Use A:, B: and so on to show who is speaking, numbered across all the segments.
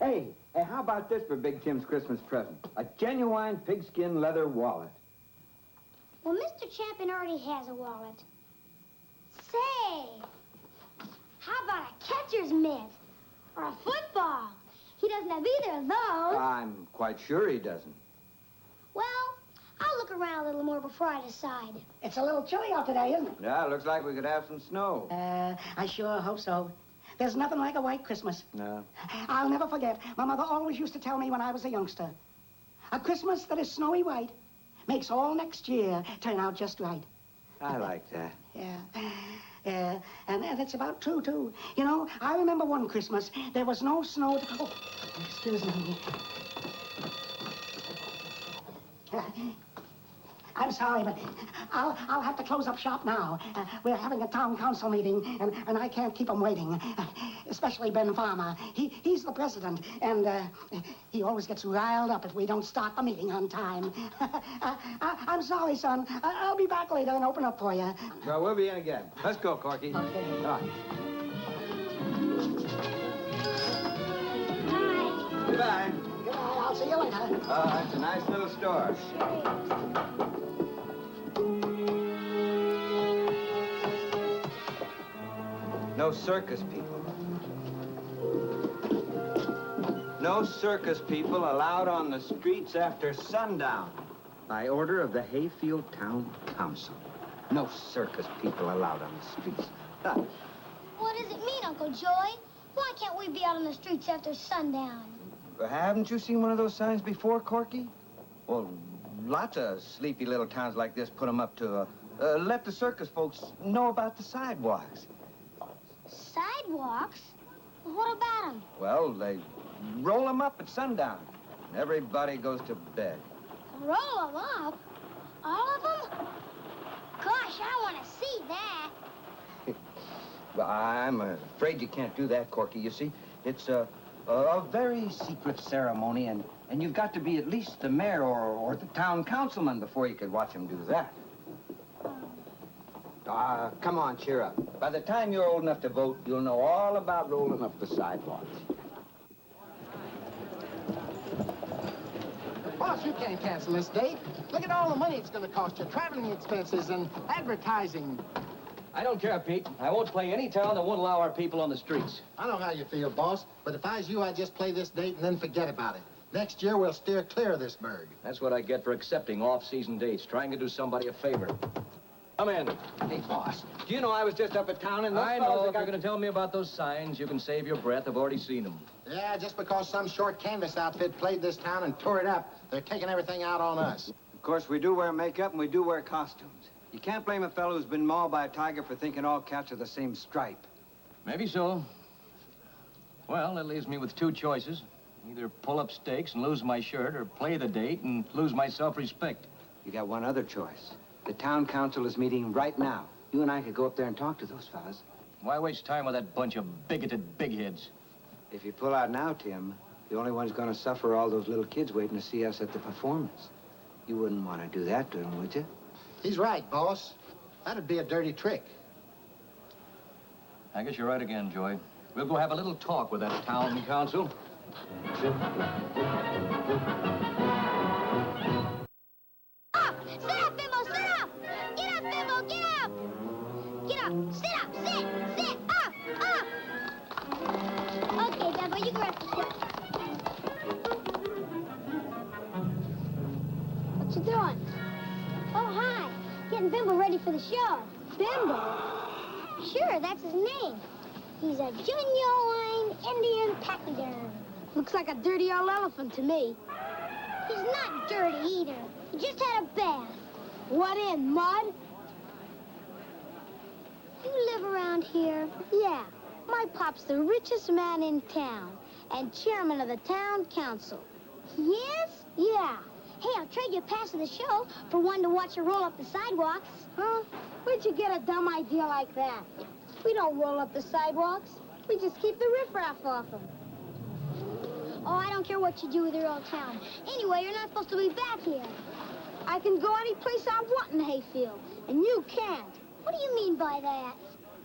A: Hey, how about this for Big Tim's Christmas present? A genuine pigskin leather wallet.
B: Well, Mr. Champion already has a wallet. Say, how about a catcher's mitt? Or a football? He doesn't have either of those.
A: I'm quite sure he doesn't.
B: Well, I'll look around a little more before I decide.
C: It's a little chilly out today, isn't it?
A: Yeah, looks like we could have some snow.
C: I sure hope so. There's nothing like a white Christmas.
A: No.
C: I'll never forget. My mother always used to tell me when I was a youngster, a Christmas that is snowy white makes all next year turn out just right.
A: I like that.
C: Yeah, and it's about true, too. You know, I remember one Christmas, there was no snow. Oh, excuse me. I'm sorry, but I'll have to close up shop now. We're having a town council meeting, and I can't keep them waiting. Especially Ben Farmer. He's the president, and he always gets riled up if we don't start the meeting on time. I'm sorry, son. I'll be back later and open up for you.
A: Well, we'll be in again. Let's go, Corky.
C: Okay.
A: All right. Goodbye.
C: Goodbye. I'll see you later.
A: Oh, it's a nice little store. No circus people. No circus people allowed on the streets after sundown. By order of the Hayfield Town Council. No circus people allowed on the streets.
B: What does it mean, Uncle Joy? Why can't we be out on the streets after sundown?
A: Haven't you seen one of those signs before, Corky? Well, lots of sleepy little towns like this put them up to let the circus folks know about the sidewalks.
B: Sidewalks? What about them?
A: Well, they roll them up at sundown. And everybody goes to bed.
B: Roll them up? All of them? Gosh, I want to see that.
A: Well, I'm afraid you can't do that, Corky. You see, it's a very secret ceremony, and you've got to be at least the mayor or the town councilman before you could watch them do that. Come on, cheer up. By the time you're old enough to vote, you'll know all about rolling up the sidewalks.
D: Boss, you can't cancel this date. Look at all the money it's going to cost you. Traveling expenses and advertising.
E: I don't care, Pete. I won't play any town that won't allow our people on the streets.
D: I know how you feel, boss, but if I was you, I'd just play this date and then forget about it. Next year, we'll steer clear of this burg.
E: That's what I get for accepting off-season dates, trying to do somebody a favor. Come in.
A: Hey, boss, do you know I was just up at town and those
E: I
A: fellas
E: know.
A: that
E: If you're going to tell me about those signs, you can save your breath. I've already seen them.
D: Yeah, just because some short canvas outfit played this town and tore it up, they're taking everything out on us.
A: Of course, we do wear makeup and we do wear costumes. You can't blame a fellow who's been mauled by a tiger for thinking all cats are the same stripe.
E: Maybe so. Well, that leaves me with two choices. Either pull up stakes and lose my shirt, or play the date and lose my self-respect.
A: You got one other choice. The town council is meeting right now. You and I could go up there and talk to those fellas.
E: Why waste time with that bunch of bigoted bigheads?
A: If you pull out now, Tim, the only one's going to suffer are all those little kids waiting to see us at the performance. You wouldn't want to do that to them, would you?
D: He's right, boss. That'd be a dirty trick.
E: I guess you're right again, Joy. We'll go have a little talk with that town council.
B: Up! Sit up, Bimbo, sit up! Get up, Bimbo, get up! Get up, sit up, sit, up, up! Okay, Bimbo, you can rest the foot. What you doing? Oh, hi. Getting Bimbo ready for the show. Bimbo? Sure, that's his name. He's a genuine Indian pachyderm. Looks like a dirty old elephant to me. He's not dirty either. He just had a bath. What in, mud? You live around here? Yeah. My pop's the richest man in town and chairman of the town council. Yes? Yeah. Hey, I'll trade you a pass of the show for one to watch you roll up the sidewalks. Huh? Where'd you get a dumb idea like that? We don't roll up the sidewalks. We just keep the riffraff off them. Oh, I don't care what you do with your old town. Anyway, you're not supposed to be back here. I can go any place I want in Hayfield, and you can't. What do you mean by that?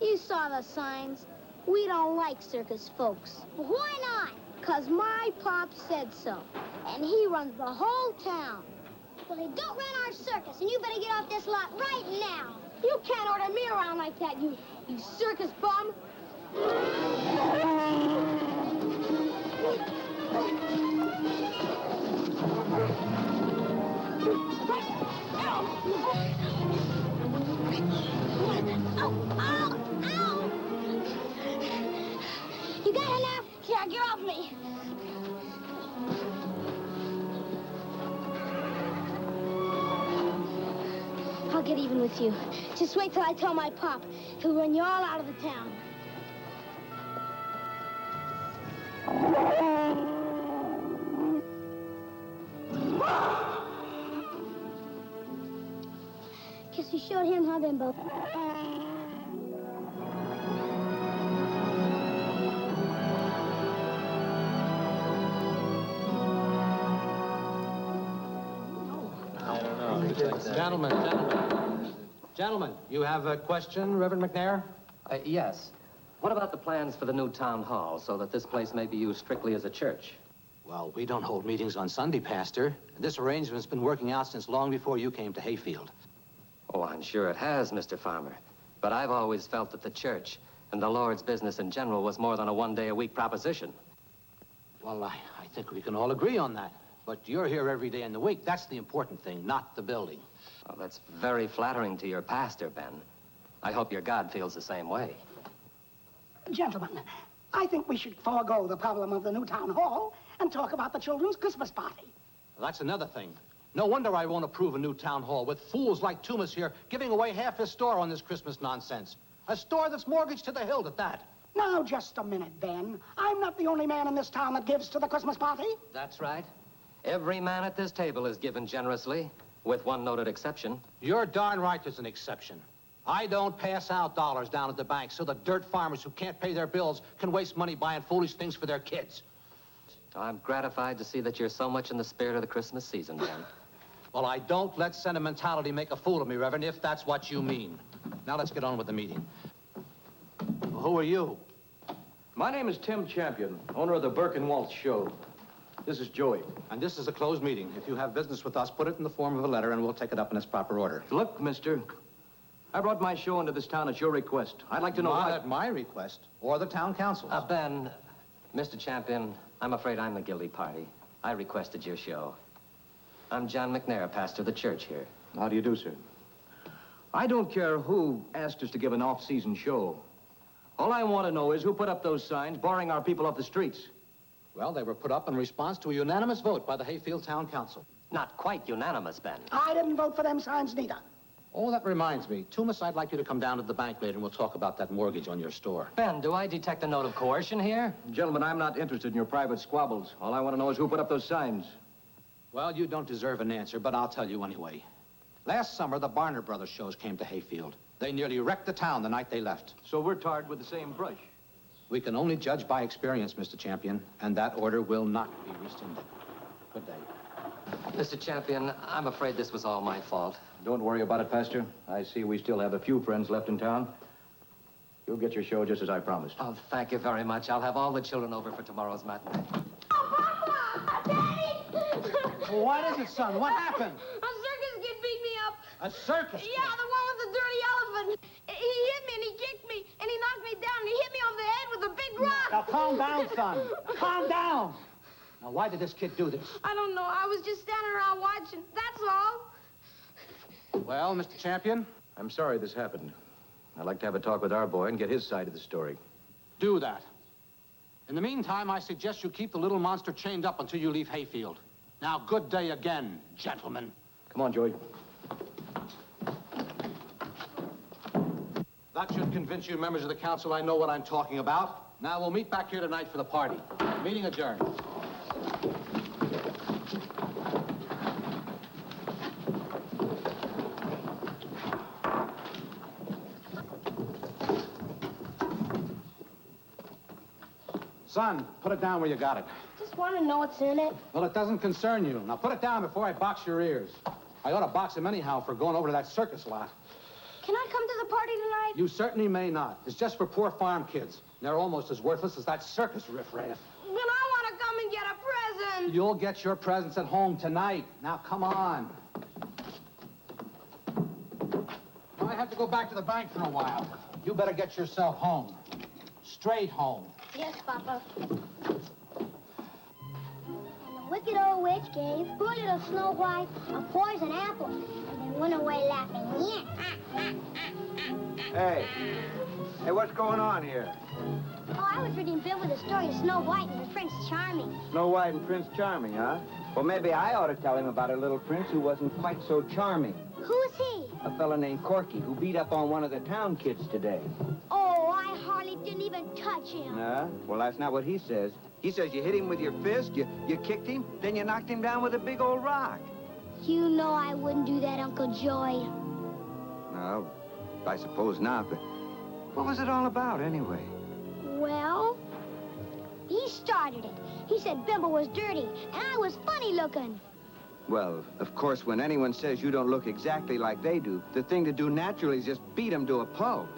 B: You saw the signs. We don't like circus folks. Why not? 'Cause my pop said so. And he runs the whole town. Well, they don't run our circus, and you better get off this lot right now. You can't order me around like that, you circus bum. Ow! You got her now? Yeah, get off me. I'll get even with you. Just wait till I tell my pop. He'll run you all out of the town. Guess you showed him how them both.
F: Gentlemen, you have a question, Reverend McNair?
G: Yes. What about the plans for the new town hall so that this place may be used strictly as a church?
F: Well, we don't hold meetings on Sunday, Pastor. This arrangement's been working out since long before you came to Hayfield.
G: Oh, I'm sure it has, Mr. Farmer. But I've always felt that the church and the Lord's business in general was more than a one-day-a-week proposition.
F: Well, I think we can all agree on that. But you're here every day in the week. That's the important thing, not the building.
G: Well, that's very flattering to your pastor, Ben. I hope your God feels the same way.
C: Gentlemen, I think we should forego the problem of the new town hall and talk about the children's Christmas party.
F: Well, that's another thing. No wonder I won't approve a new town hall with fools like Toomas here giving away half his store on this Christmas nonsense. A store that's mortgaged to the hilt at that.
C: Now, just a minute, Ben. I'm not the only man in this town that gives to the Christmas party.
G: That's right. Every man at this table is given generously, with one noted exception.
F: You're darn right there's an exception. I don't pass out dollars down at the bank so the dirt farmers who can't pay their bills can waste money buying foolish things for their kids.
G: I'm gratified to see that you're so much in the spirit of the Christmas season, Ben.
F: Well, I don't let sentimentality make a fool of me, Reverend, if that's what you mean. Now let's get on with the meeting. Who are you?
E: My name is Tim Champion, owner of the Burke and Waltz Show. This is Joey.
F: And this is a closed meeting. If you have business with us, put it in the form of a letter and we'll take it up in its proper order.
E: Look, mister, I brought my show into this town at your request. I'd like to know
F: Not
E: why...
F: at my request, or the town council's.
G: Ben, Mr. Champion, I'm afraid I'm the guilty party. I requested your show. I'm John McNair, pastor of the church here.
E: How do you do, sir? I don't care who asked us to give an off-season show. All I want to know is who put up those signs barring our people off the streets.
F: Well, they were put up in response to a unanimous vote by the Hayfield Town Council.
G: Not quite unanimous, Ben.
C: I didn't vote for them signs neither.
F: Oh, that reminds me. Toomas, I'd like you to come down to the bank later and we'll talk about that mortgage on your store.
G: Ben, do I detect a note of coercion here?
E: Gentlemen, I'm not interested in your private squabbles. All I want to know is who put up those signs.
F: Well, you don't deserve an answer, but I'll tell you anyway. Last summer, the Barner Brothers shows came to Hayfield. They nearly wrecked the town the night they left.
E: So we're tarred with the same brush.
F: We can only judge by experience, Mr. Champion, and that order will not be rescinded. Good day.
G: Mr. Champion, I'm afraid this was all my fault.
E: Don't worry about it, Pastor. I see we still have a few friends left in town. You'll get your show just as I promised.
G: Oh, thank you very much. I'll have all the children over for tomorrow's matinee.
B: Oh, Papa! Daddy!
F: What is it, son? What happened?
B: A circus kid beat me up.
F: A circus?
B: Yeah, the one with the dirty elephant. He hit me and he kicked me and he knocked me down and he hit me on the head with a big rock.
F: Now, calm down, son. Calm down. Now, why did this kid do this?
B: I don't know. I was just standing around watching. That's all.
F: Well, Mr. Champion?
E: I'm sorry this happened. I'd like to have a talk with our boy and get his side of the story.
F: Do that. In the meantime, I suggest you keep the little monster chained up until you leave Hayfield. Now, good day again, gentlemen.
E: Come on, Joey.
F: That should convince you, members of the council, I know what I'm talking about. Now, we'll meet back here tonight for the party. Meeting adjourned. Son, put it down where you got it.
B: Just want to know what's in it.
F: Well, it doesn't concern you. Now, put it down before I box your ears. I ought to box him anyhow for going over to that circus lot.
B: Can I come to the party tonight?
F: You certainly may not. It's just for poor farm kids. They're almost as worthless as that circus riffraff.
B: Then I want to
F: You'll get your presents at home tonight. Now, come on. I have to go back to the bank for a while. You better get yourself home. Straight home.
B: Yes, Papa. And the wicked old witch gave poor little Snow White a poison apple and then went away laughing.
A: Hey. Hey, what's going on here?
B: Oh, I was reading Bill with the story of Snow White and the Prince Charming.
A: Snow White and Prince Charming, huh? Well, maybe I ought to tell him about a little prince who wasn't quite so charming.
B: Who's he?
A: A fella named Corky who beat up on one of the town kids today.
B: Oh, I hardly didn't even touch him.
A: Well, that's not what he says. He says you hit him with your fist, you kicked him, then you knocked him down with a big old rock.
B: You know I wouldn't do that, Uncle Joy.
A: No, I suppose not, but what was it all about anyway?
B: Well, he started it. He said Bimbo was dirty, and I was funny looking.
A: Well, of course, when anyone says you don't look exactly like they do, the thing to do naturally is just beat them to a pulp.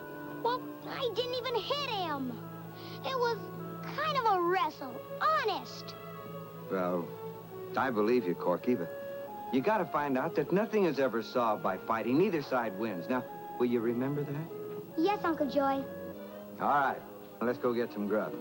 B: Well, I didn't even hit him. It was kind of a wrestle, honest.
A: Well, I believe you, Corky, but you gotta find out that nothing is ever solved by fighting. Neither side wins. Now, will you remember that?
B: Yes, Uncle Joy.
A: All right, well, let's go get some grub.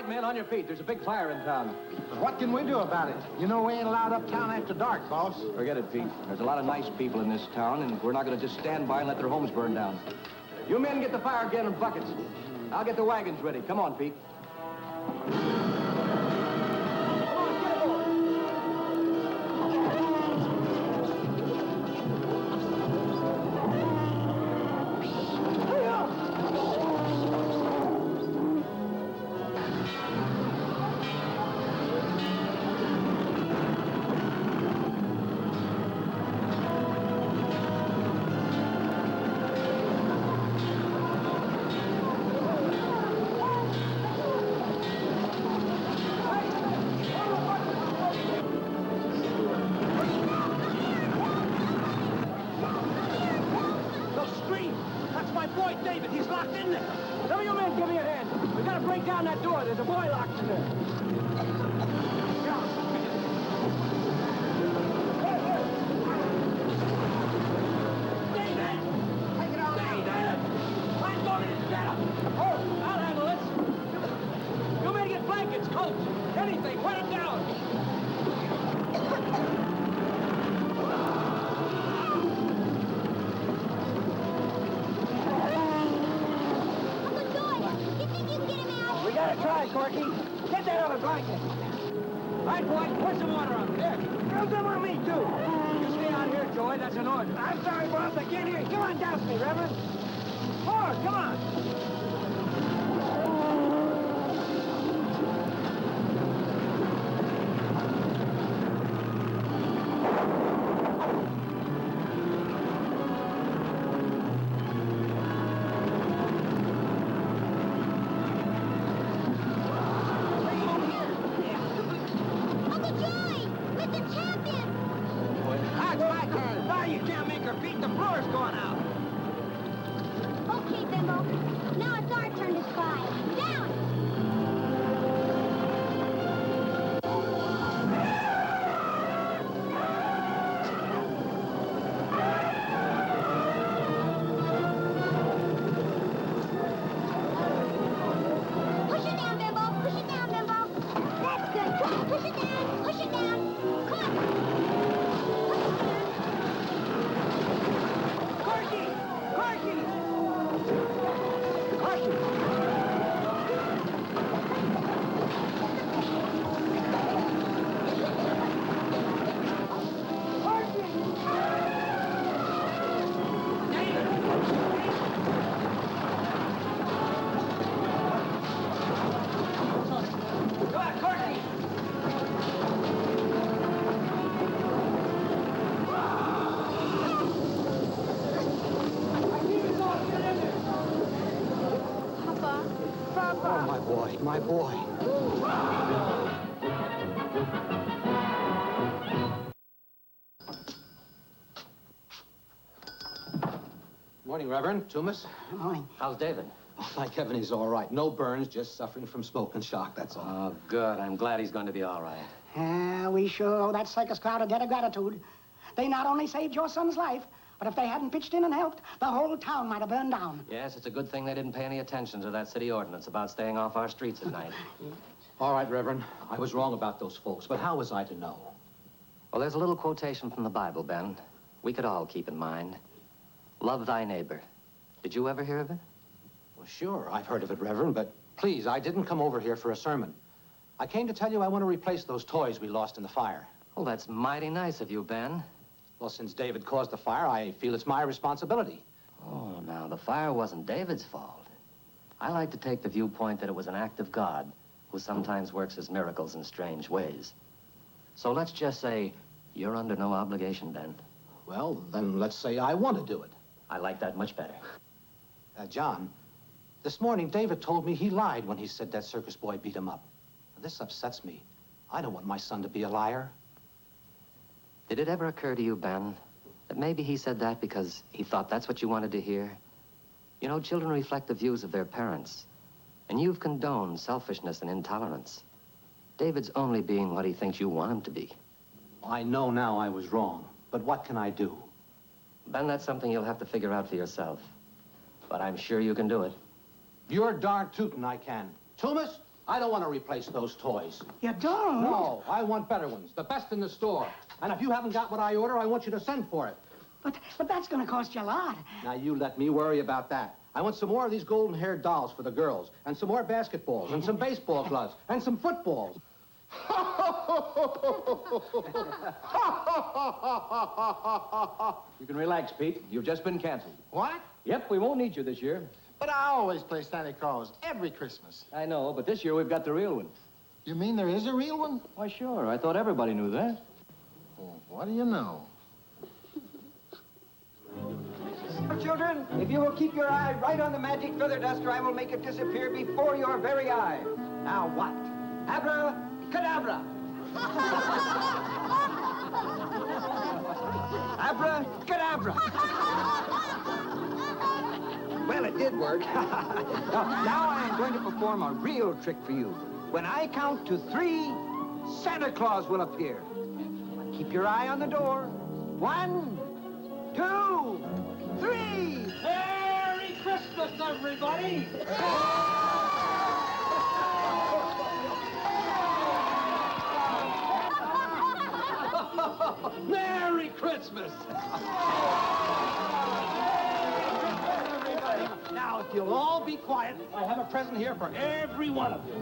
E: Men, on your feet. There's a big fire in town.
D: What can we do about it? You know we ain't allowed uptown after dark, boss.
E: Forget it, Pete. There's a lot of nice people in this town, and we're not going to just stand by and let their homes burn down. You men get the fire again in buckets. I'll get the wagons ready. Come on, Pete.
A: Corky. Get that other blanket. Right, boy, put some water on. Here. Throw some on me, too. You stay out here, Joey. That's an order. I'm sorry, boss. I can't hear you. Come on, douse me, Reverend. Forward, come on.
F: Oh, my boy, my boy. Morning, Reverend. Toomas.
C: Good morning.
G: How's David?
F: Oh, thank heaven he's all right. No burns, just suffering from smoke and shock, that's all.
G: Oh, good. I'm glad he's going to be all right.
C: We sure owe that circus crowd a debt of gratitude. They not only saved your son's life, but if they hadn't pitched in and helped, the whole town might have burned down.
G: Yes, it's a good thing they didn't pay any attention to that city ordinance about staying off our streets at night.
F: All right, Reverend. I was wrong about those folks, but how was I to know?
G: Well, there's a little quotation from the Bible, Ben. We could all keep in mind. Love thy neighbor. Did you ever hear of it?
F: Well, sure, I've heard of it, Reverend, but please, I didn't come over here for a sermon. I came to tell you I want to replace those toys we lost in the fire.
G: Well, that's mighty nice of you, Ben.
F: Well, since David caused the fire, I feel it's my responsibility.
G: Oh, now, the fire wasn't David's fault. I like to take the viewpoint that it was an act of God, who sometimes works his miracles in strange ways. So let's just say you're under no obligation, Ben.
F: Well, then let's say I want to do it.
G: I like that much better.
F: John, this morning David told me he lied when he said that circus boy beat him up. This upsets me. I don't want my son to be a liar.
G: Did it ever occur to you, Ben, that maybe he said that because he thought that's what you wanted to hear? You know, children reflect the views of their parents, and you've condoned selfishness and intolerance. David's only being what he thinks you want him to be.
F: I know now I was wrong, but what can I do?
G: Ben, that's something you'll have to figure out for yourself. But I'm sure you can do it.
F: You're darn tootin' I can. Toomas, I don't want to replace those toys.
C: You don't?
F: No, I want better ones, the best in the store. And if you haven't got what I order, I want you to send for it.
C: But that's going to cost you a lot.
F: Now, you let me worry about that. I want some more of these golden-haired dolls for the girls, and some more basketballs, and some baseball gloves, and some footballs.
E: You can relax, Pete. You've just been canceled.
D: What?
E: Yep, we won't need you this year.
D: But I always play Santa Claus every Christmas.
E: I know, but this year we've got the real one.
D: You mean there is a real one?
E: Why, sure. I thought everybody knew that.
D: Well, what do you know?
A: Children, if you will keep your eye right on the magic feather duster, I will make it disappear before your very eyes. Now what? Abracadabra! Abracadabra! Well, it did work. now I am going to perform a real trick for you. When I count to 3, Santa Claus will appear. Keep your eye on the door. 1, 2, 3!
E: Merry Christmas, everybody! Merry Christmas!
F: Now, if you'll all be quiet, I have a present here for every one of you.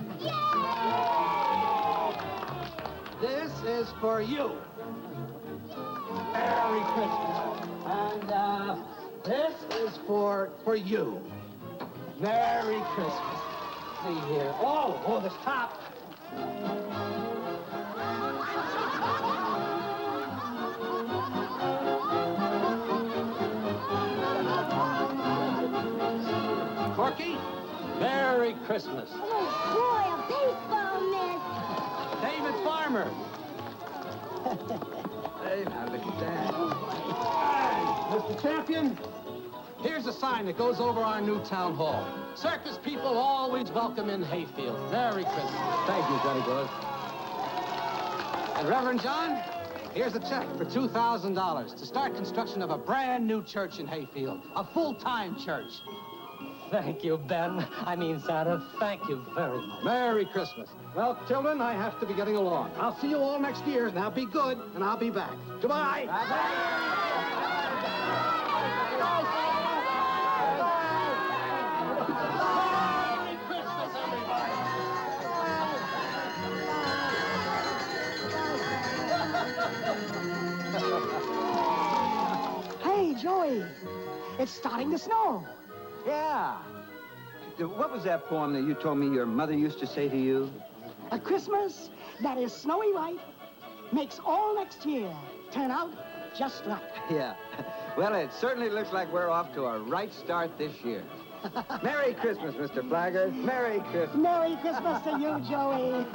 F: This is for you. Merry Christmas. And, this is for you. Merry Christmas. See here. Oh, this top. Corky, Merry Christmas.
B: Oh, boy, a baseball mitt.
F: David Farmer.
A: Hey, now look at that.
F: Mr. Champion, here's a sign that goes over our new town hall. Circus people always welcome in Hayfield. Merry Christmas.
E: Thank you, Santa Claus.
F: And Reverend John, here's a check for $2,000 to start construction of a brand new church in Hayfield. A full-time church.
G: Thank you, Ben. I mean, Santa, thank you very much.
F: Merry Christmas. Well, children, I have to be getting along. I'll see you all next year. Now be good, and I'll be back. Goodbye.
E: Merry Christmas, everybody!
C: Hey, Joey, it's starting to snow.
A: Yeah. What was that poem that you told me your mother used to say to you?
C: A Christmas that is snowy white makes all next year turn out just right.
A: Yeah. Well, it certainly looks like we're off to a right start this year. Merry Christmas, Mr. Flagger. Merry Christmas.
C: Merry Christmas to you, Joey.